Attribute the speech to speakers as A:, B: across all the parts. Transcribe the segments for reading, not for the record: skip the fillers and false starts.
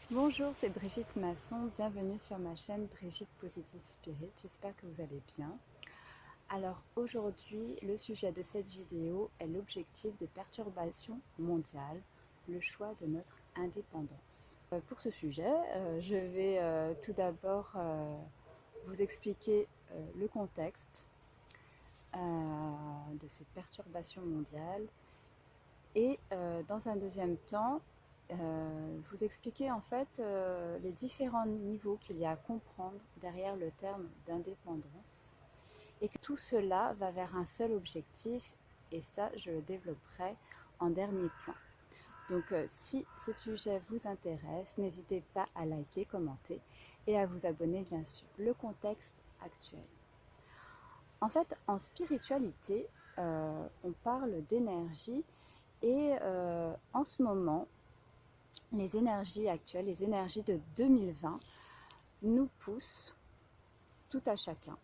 A: Bonjour, c'est Brigitte Masson, bienvenue sur ma chaîne Brigitte Positive Spirit, j'espère que vous allez bien. Alors aujourd'hui, le sujet de cette vidéo est l'objectif des perturbations mondiales, le choix de notre indépendance. Pour ce sujet, je vais tout d'abord vous expliquer le contexte de ces perturbations mondiales et dans un deuxième temps, vous expliquer en fait les différents niveaux qu'il y a à comprendre derrière le terme d'indépendance et que tout cela va vers un seul objectif et ça je le développerai en dernier point. Donc si ce sujet vous intéresse, n'hésitez pas à liker, commenter et à vous abonner bien sûr. Le contexte actuel. En fait, en spiritualité, on parle d'énergie et en ce moment, les énergies actuelles, les énergies de 2020, nous poussent, tout à chacun,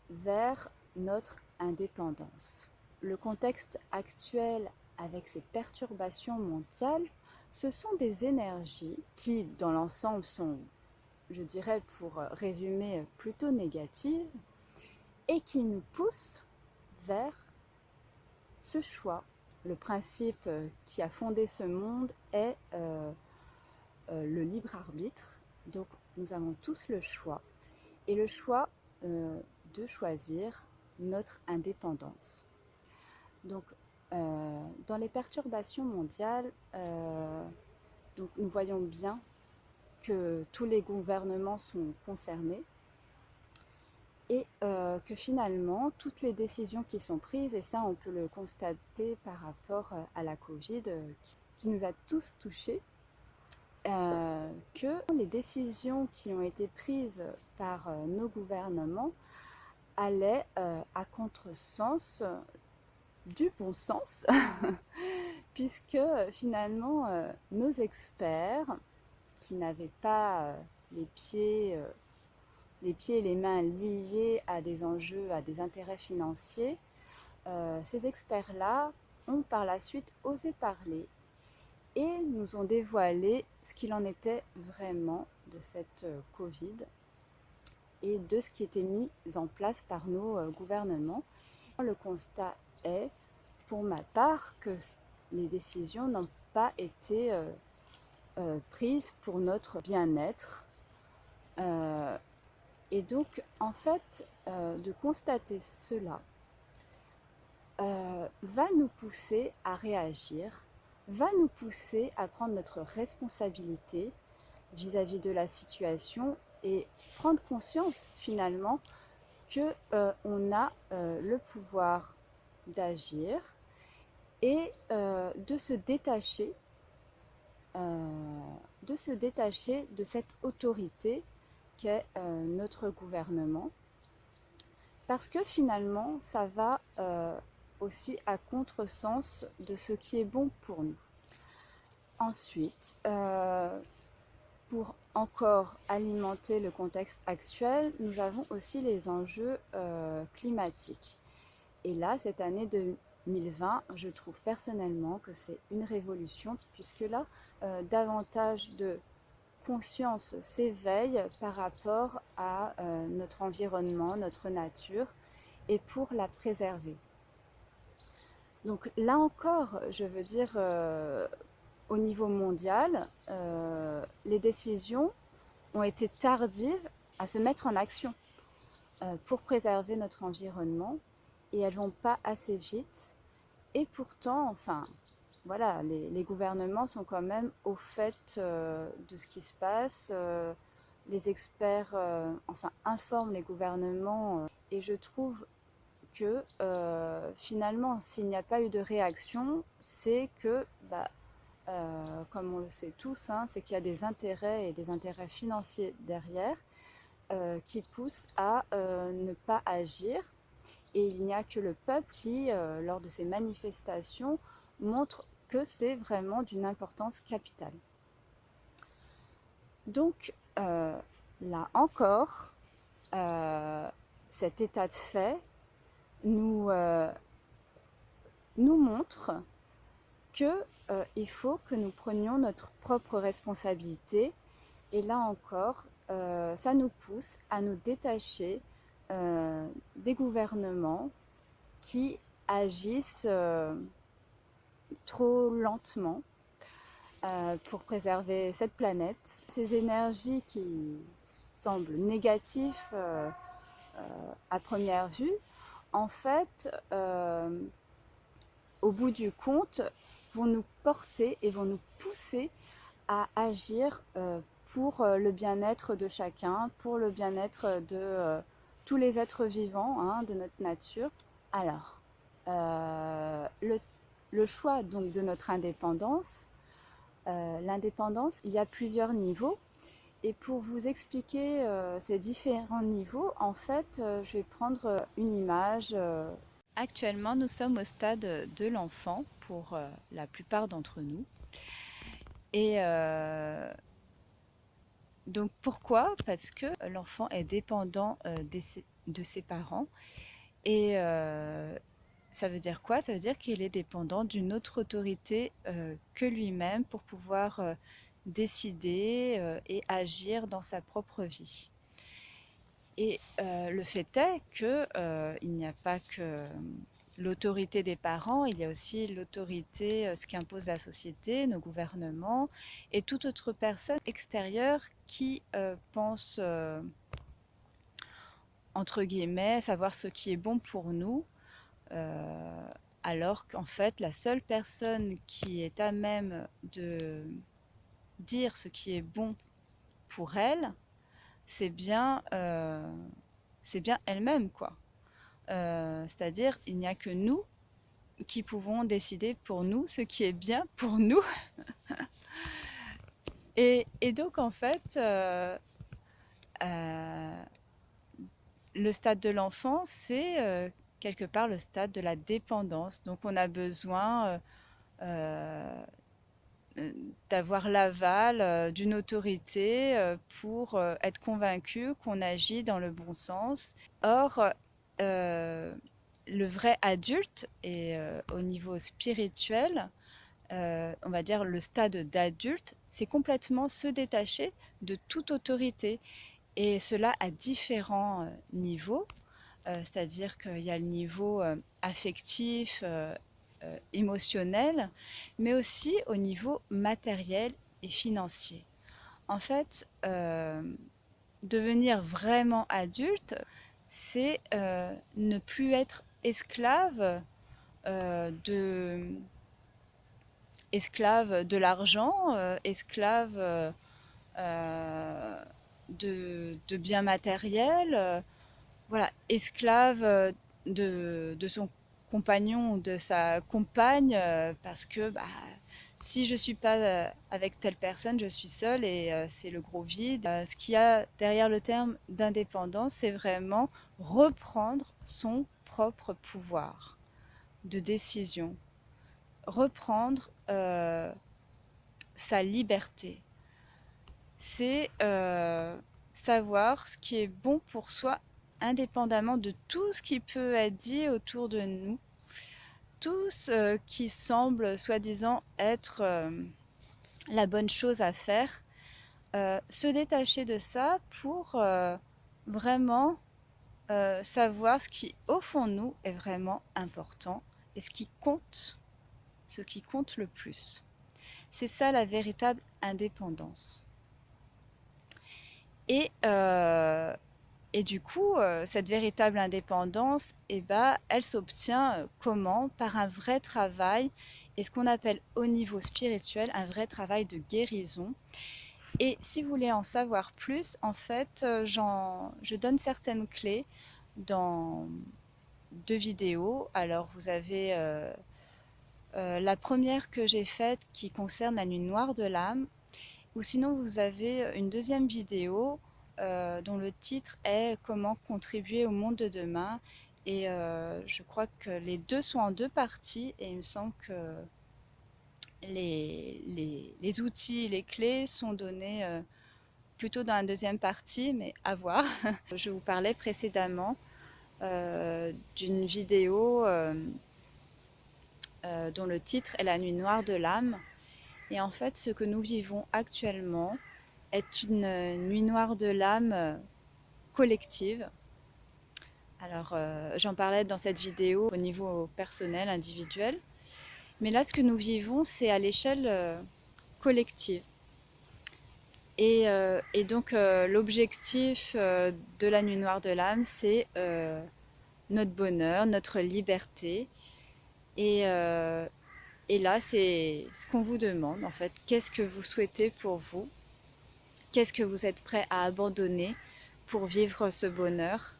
A: vers notre indépendance. Le contexte actuel avec ces perturbations mondiales, ce sont des énergies qui, dans l'ensemble, sont, je dirais pour résumer, plutôt négatives et qui nous poussent vers ce choix. Le principe qui a fondé ce monde est le libre arbitre. Donc nous avons tous le choix. Et le choix de choisir notre indépendance. Donc dans les perturbations mondiales, donc nous voyons bien que tous les gouvernements sont concernés et que finalement toutes les décisions qui sont prises, et ça on peut le constater par rapport à la Covid qui nous a tous touchés, que les décisions qui ont été prises par nos gouvernements allaient à contresens du bon sens, puisque finalement nos experts qui n'avaient pas les pieds et les mains liés à des enjeux, à des intérêts financiers, ces experts-là ont par la suite osé parler et nous ont dévoilé ce qu'il en était vraiment de cette Covid et de ce qui était mis en place par nos gouvernements. Le constat est, pour ma part, que les décisions n'ont pas été prises pour notre bien-être. Et donc, en fait, de constater cela va nous pousser à réagir, va nous pousser à prendre notre responsabilité vis-à-vis de la situation et prendre conscience finalement que on a le pouvoir d'agir et de se détacher de cette autorité qu'est notre gouvernement, parce que finalement ça va aussi à contresens de ce qui est bon pour nous. Ensuite, pour encore alimenter le contexte actuel, nous avons aussi les enjeux climatiques. Et là, cette année 2020, je trouve personnellement que c'est une révolution, puisque là, davantage de conscience s'éveille par rapport à notre environnement, notre nature, et pour la préserver. Donc là encore, je veux dire, au niveau mondial, les décisions ont été tardives à se mettre en action pour préserver notre environnement et elles ne vont pas assez vite. Et pourtant, enfin, voilà, les gouvernements sont quand même au fait de ce qui se passe. Les experts, enfin, informent les gouvernements et je trouve que finalement, s'il n'y a pas eu de réaction, c'est que, comme on le sait tous, hein, c'est qu'il y a des intérêts et des intérêts financiers derrière qui poussent à ne pas agir. Et il n'y a que le peuple qui, lors de ces manifestations, montre que c'est vraiment d'une importance capitale. Donc, là encore, cet état de fait nous montre que il faut que nous prenions notre propre responsabilité. Et là encore, ça nous pousse à nous détacher des gouvernements qui agissent trop lentement pour préserver cette planète. Ces énergies qui semblent négatives à première vue, en fait, au bout du compte, vont nous porter et vont nous pousser à agir pour le bien-être de chacun, pour le bien-être de tous les êtres vivants, hein, de notre nature. Alors, le choix donc de notre indépendance, l'indépendance, il y a plusieurs niveaux. Et pour vous expliquer ces différents niveaux, en fait, je vais prendre une image. Actuellement, nous sommes au stade de l'enfant pour la plupart d'entre nous. Et donc pourquoi? Parce que l'enfant est dépendant de ses parents. Et ça veut dire quoi? Ça veut dire qu'il est dépendant d'une autre autorité que lui-même pour pouvoir décider et agir dans sa propre vie. Et le fait est que il n'y a pas que l'autorité des parents, il y a aussi l'autorité, ce qu'impose la société, nos gouvernements et toute autre personne extérieure qui pense, entre guillemets, savoir ce qui est bon pour nous, alors qu'en fait, la seule personne qui est à même de dire ce qui est bon pour elle, c'est bien, elle-même, quoi. C'est-à-dire, il n'y a que nous qui pouvons décider pour nous ce qui est bien pour nous. Et donc, en fait, le stade de l'enfant, c'est quelque part le stade de la dépendance. Donc, on a besoin d'avoir l'aval d'une autorité pour être convaincu qu'on agit dans le bon sens. Or, le vrai adulte, et au niveau spirituel, on va dire le stade d'adulte, c'est complètement se détacher de toute autorité. Et cela à différents niveaux, c'est-à-dire qu'il y a le niveau affectif, émotionnel, mais aussi au niveau matériel et financier. En fait, devenir vraiment adulte, c'est ne plus être esclave de l'argent, esclave de biens matériels, voilà, esclave de son compagnon ou de sa compagne, parce que bah, si je ne suis pas avec telle personne, je suis seule et c'est le gros vide. Ce qu'il y a derrière le terme d'indépendance, c'est vraiment reprendre son propre pouvoir de décision, reprendre sa liberté. C'est savoir ce qui est bon pour soi indépendamment de tout ce qui peut être dit autour de nous, tout ce qui semble soi-disant être la bonne chose à faire, se détacher de ça pour vraiment savoir ce qui au fond de nous est vraiment important et ce qui compte le plus. C'est ça la véritable indépendance. Et du coup, cette véritable indépendance, eh ben, elle s'obtient comment? Par un vrai travail et ce qu'on appelle au niveau spirituel un vrai travail de guérison. Et si vous voulez en savoir plus, en fait, je donne certaines clés dans 2 vidéos. Alors vous avez la première que j'ai faite qui concerne la nuit noire de l'âme, ou sinon vous avez une deuxième vidéo dont le titre est Comment contribuer au monde de demain. Et je crois que les deux sont en 2 parties et il me semble que les outils, les clés sont donnés plutôt dans la deuxième partie, mais à voir. Je vous parlais précédemment d'une vidéo dont le titre est La nuit noire de l'âme. Et en fait, ce que nous vivons actuellement est une nuit noire de l'âme collective. Alors, j'en parlais dans cette vidéo au niveau personnel, individuel. Mais là, ce que nous vivons, c'est à l'échelle collective. Et donc, l'objectif de la nuit noire de l'âme, c'est notre bonheur, notre liberté. Et, euh, et là, c'est ce qu'on vous demande, en fait. Qu'est-ce que vous souhaitez pour vous? Qu'est-ce que vous êtes prêt à abandonner pour vivre ce bonheur?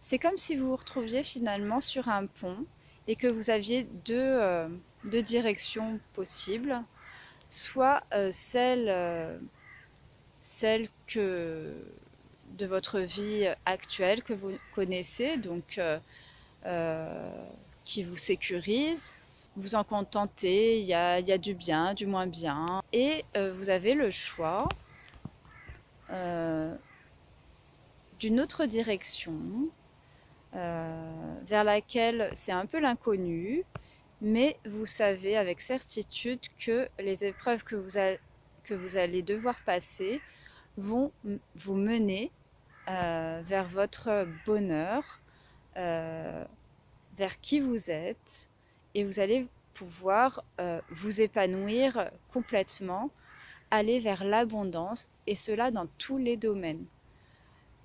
A: C'est comme si vous vous retrouviez finalement sur un pont et que vous aviez deux directions possibles. Soit celle de votre vie actuelle que vous connaissez, donc qui vous sécurise, vous en contentez, il y a du bien, du moins bien, et vous avez le choix euh, d'une autre direction vers laquelle c'est un peu l'inconnu, mais vous savez avec certitude que les épreuves que vous allez devoir passer vont vous mener vers votre bonheur, euh, vers qui vous êtes, et vous allez pouvoir vous épanouir complètement, aller vers l'abondance, et cela dans tous les domaines.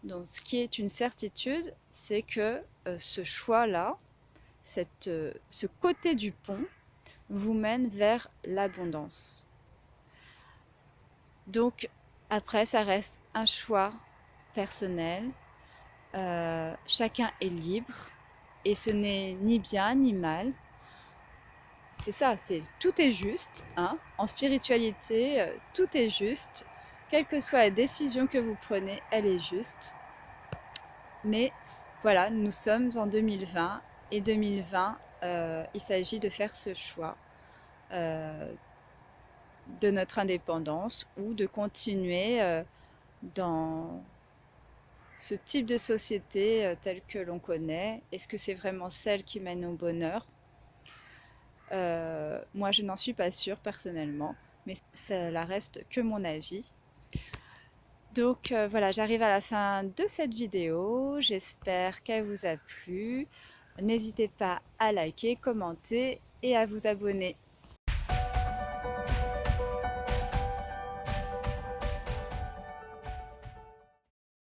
A: Donc ce qui est une certitude, c'est que ce choix-là, ce côté du pont, vous mène vers l'abondance. Donc après, ça reste un choix personnel. Chacun est libre et ce n'est ni bien ni mal. C'est ça, tout est juste. Hein. En spiritualité, tout est juste. Quelle que soit la décision que vous prenez, elle est juste. Mais voilà, nous sommes en 2020 et 2020, il s'agit de faire ce choix de notre indépendance ou de continuer dans ce type de société telle que l'on connaît. Est-ce que c'est vraiment celle qui mène au bonheur? Moi, je n'en suis pas sûre personnellement, mais cela reste que mon avis. Donc voilà, j'arrive à la fin de cette vidéo. J'espère qu'elle vous a plu. N'hésitez pas à liker, commenter et à vous abonner.